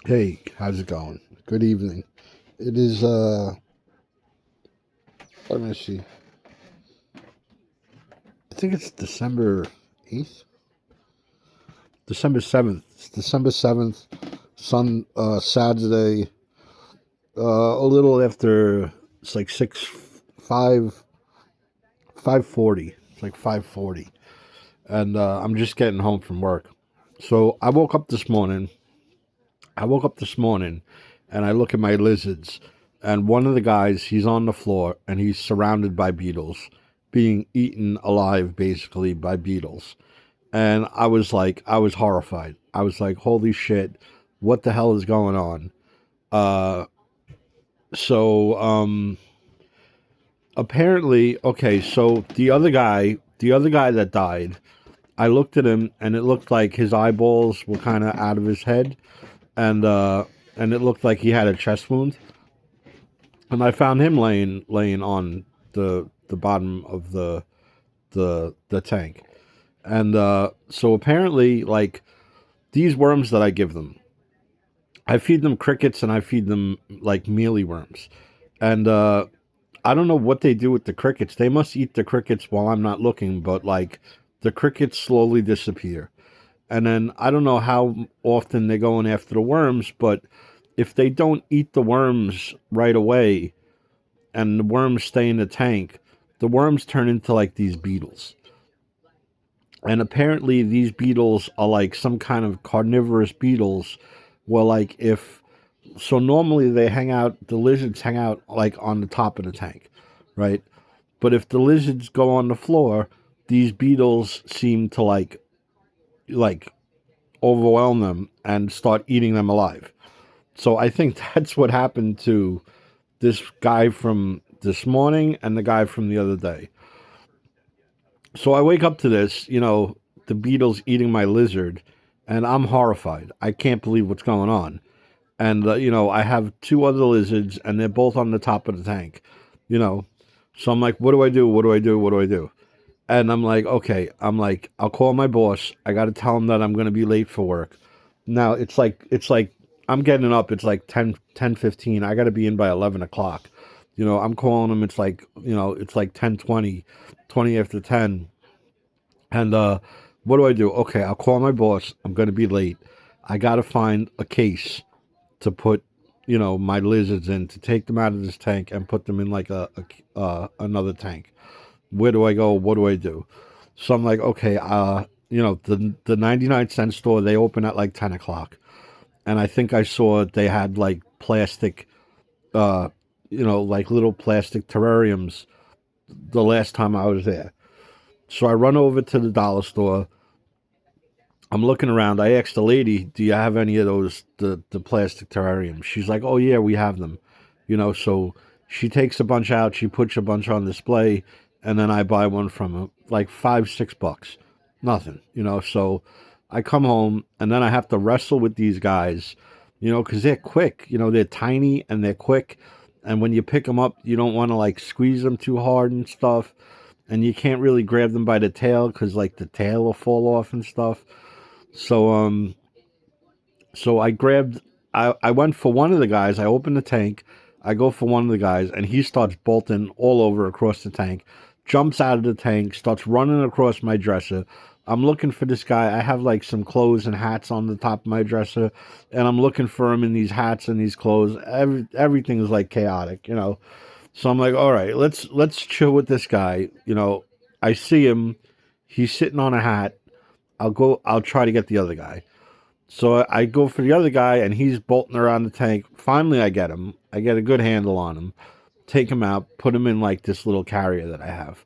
Hey, how's it going? Good evening. It is let me see. I think it's December 8th? December 7th. It's December 7th, Saturday, a little after it's like 6 5 5:40. It's like 5:40. And I'm just getting home from work. So I woke up this morning and I look at my lizards, and one of the guys, he's on the floor and he's surrounded by beetles, being eaten alive basically by beetles. And I was horrified. I was like, holy shit, what the hell is going on? Uh, so, apparently, okay, so the other guy that died, I looked at him and it looked like his eyeballs were kind of out of his head, and and it looked like he had a chest wound. And I found him laying on the bottom of the tank. And so apparently, like, these worms that I give them, I feed them crickets and I feed them like mealy worms. And I don't know what they do with the crickets. They must eat the crickets while I'm not looking, but like the crickets slowly disappear. And then I don't know how often they're going after the worms, but if they don't eat the worms right away, and the worms stay in the tank, the worms turn into like these beetles. And apparently, these beetles are like some kind of carnivorous beetles. Well, like if so, normally they hang out. The lizards hang out like on the top of the tank, right? But if the lizards go on the floor, these beetles seem to like overwhelm them and start eating them alive. So I think that's what happened to this guy from this morning and the guy from the other day. So I wake up to this, the beetles eating my lizard, and I'm horrified. I can't believe what's going on. And, I have two other lizards, and they're both on the top of the tank, you know. So I'm like, what do I do? What do I do? What do I do? And I'm like, okay, I'll call my boss. I got to tell him that I'm going to be late for work. Now it's like I'm getting up. It's like 10:15. I got to be in by 11 o'clock. I'm calling him. It's like 10:20, 20 after 10. And what do I do? Okay, I'll call my boss. I'm going to be late. I got to find a case to put, my lizards in, to take them out of this tank and put them in like another tank. Where do I go? What do I do? So I'm like, okay, the 99-cent store, they open at like 10 o'clock, and I think I saw they had like plastic, uh, like little plastic terrariums the last time I was there. So I run over to the dollar store. I'm looking around. I asked the lady, "Do you have any of those the plastic terrariums?" She's like, "Oh yeah, we have them." So she takes a bunch out. She puts a bunch on display, and then I buy one from her, like $5-6, nothing. So I come home, and then I have to wrestle with these guys, because they're quick. They're tiny and they're quick, and when you pick them up, you don't want to like squeeze them too hard and stuff, and you can't really grab them by the tail because like the tail will fall off and stuff. So so I went for one of the guys. I opened the tank. I go for one of the guys, and he starts bolting all over across the tank. Jumps out of the tank, starts running across my dresser. I'm looking for this guy. I have like some clothes and hats on the top of my dresser, and I'm looking for him in these hats and these clothes. Everything is like chaotic. So I'm like, all right, let's chill with this guy. I see him. He's sitting on a hat. I'll try to get the other guy. So I go for the other guy, and he's bolting around the tank. Finally, I get him. I get a good handle on him. Take him out. Put him in like this little carrier that I have.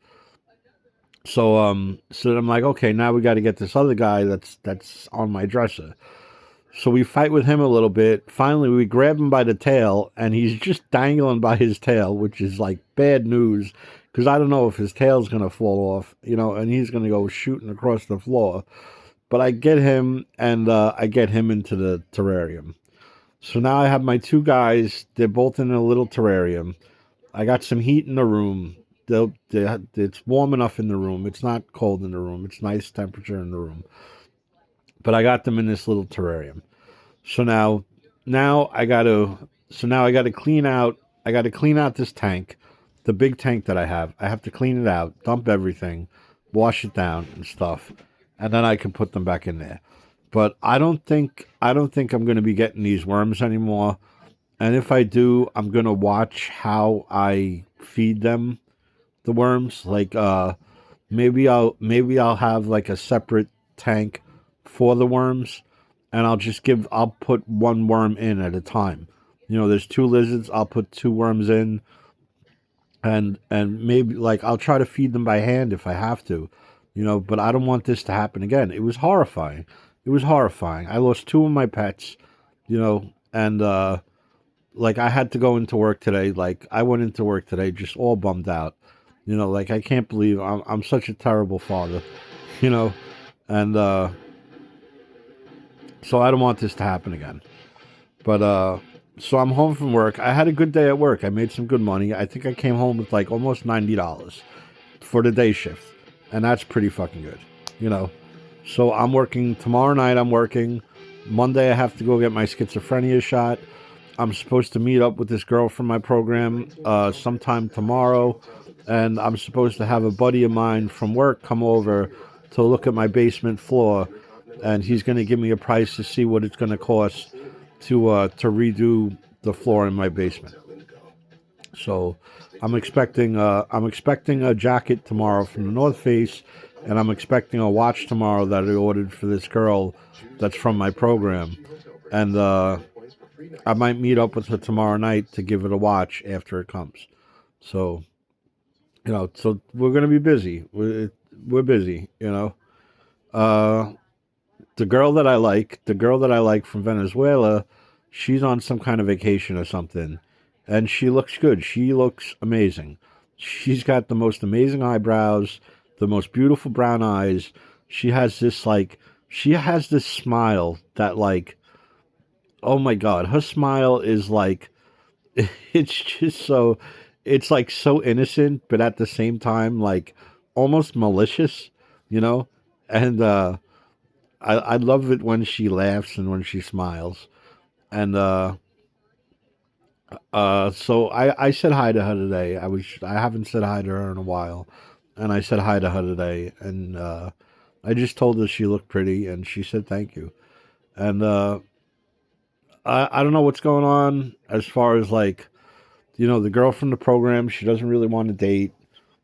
So I'm like, okay, now we got to get this other guy that's on my dresser. So we fight with him a little bit. Finally, we grab him by the tail, and he's just dangling by his tail, which is like bad news because I don't know if his tail's gonna fall off, and he's gonna go shooting across the floor. But I get him, and I get him into the terrarium. So now I have my two guys. They're both in a little terrarium. I got some heat in the room. It's warm enough in the room. It's not cold in the room. It's nice temperature in the room. But I got them in this little terrarium. So now, now I gotta now I gotta clean out. I gotta clean out this tank, the big tank that I have. I have to clean it out, dump everything, wash it down and stuff, and then I can put them back in there. But I don't think I'm gonna be getting these worms anymore. And if I do, I'm gonna watch how I feed them the worms. Like maybe I'll have like a separate tank for the worms, and I'll put one worm in at a time. There's two lizards. I'll put two worms in, and maybe like I'll try to feed them by hand if I have to. But I don't want this to happen again. It was horrifying. It was horrifying. I lost two of my pets. And like I had to go into work today. Like I went into work today just all bummed out. Like I can't believe I'm such a terrible father. You know, and so I don't want this to happen again. But so I'm home from work. I had a good day at work. I made some good money. I think I came home with like almost $90 for the day shift, and that's pretty fucking good. You know, so I'm working tomorrow night. I'm working Monday. I have to go get my schizophrenia shot. I'm supposed to meet up with this girl from my program sometime tomorrow, and I'm supposed to have a buddy of mine from work come over to look at my basement floor, and he's going to give me a price to see what it's going to cost to redo the floor in my basement. So I'm expecting a jacket tomorrow from the North Face, and I'm expecting a watch tomorrow that I ordered for this girl that's from my program, and I might meet up with her tomorrow night to give it a watch after it comes. So so we're gonna be busy. We're busy. Uh, the girl that I like from Venezuela, she's on some kind of vacation or something, and she looks good. She looks amazing. She's got the most amazing eyebrows, the most beautiful brown eyes. She has this like, she has this smile that like, oh my god, her smile is like, it's just so, it's like so innocent, but at the same time like almost malicious, you know. And I love it when she laughs and when she smiles. And so I said hi to her today. I haven't said hi to her in a while, and I said hi to her today, and I just told her she looked pretty, and she said thank you. And I don't know what's going on as far as like, the girl from the program. She doesn't really want to date,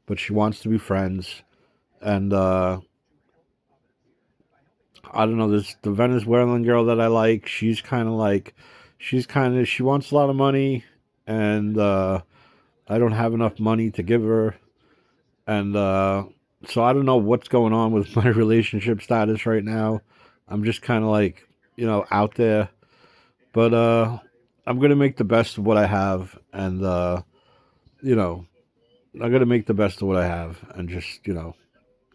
but she wants to be friends. And I don't know, this the Venezuelan girl that I like. She wants a lot of money, and I don't have enough money to give her, and so I don't know what's going on with my relationship status right now. I'm just kind of like, out there, but I'm gonna make the best of what I have, and you know, I'm gonna make the best of what I have, and just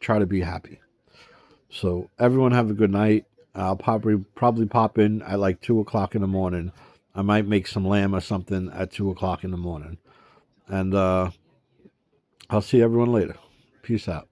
try to be happy. So everyone have a good night. I'll probably pop in at like 2 o'clock in the morning. I might make some lamb or something at 2 o'clock in the morning, and I'll see everyone later. Peace out.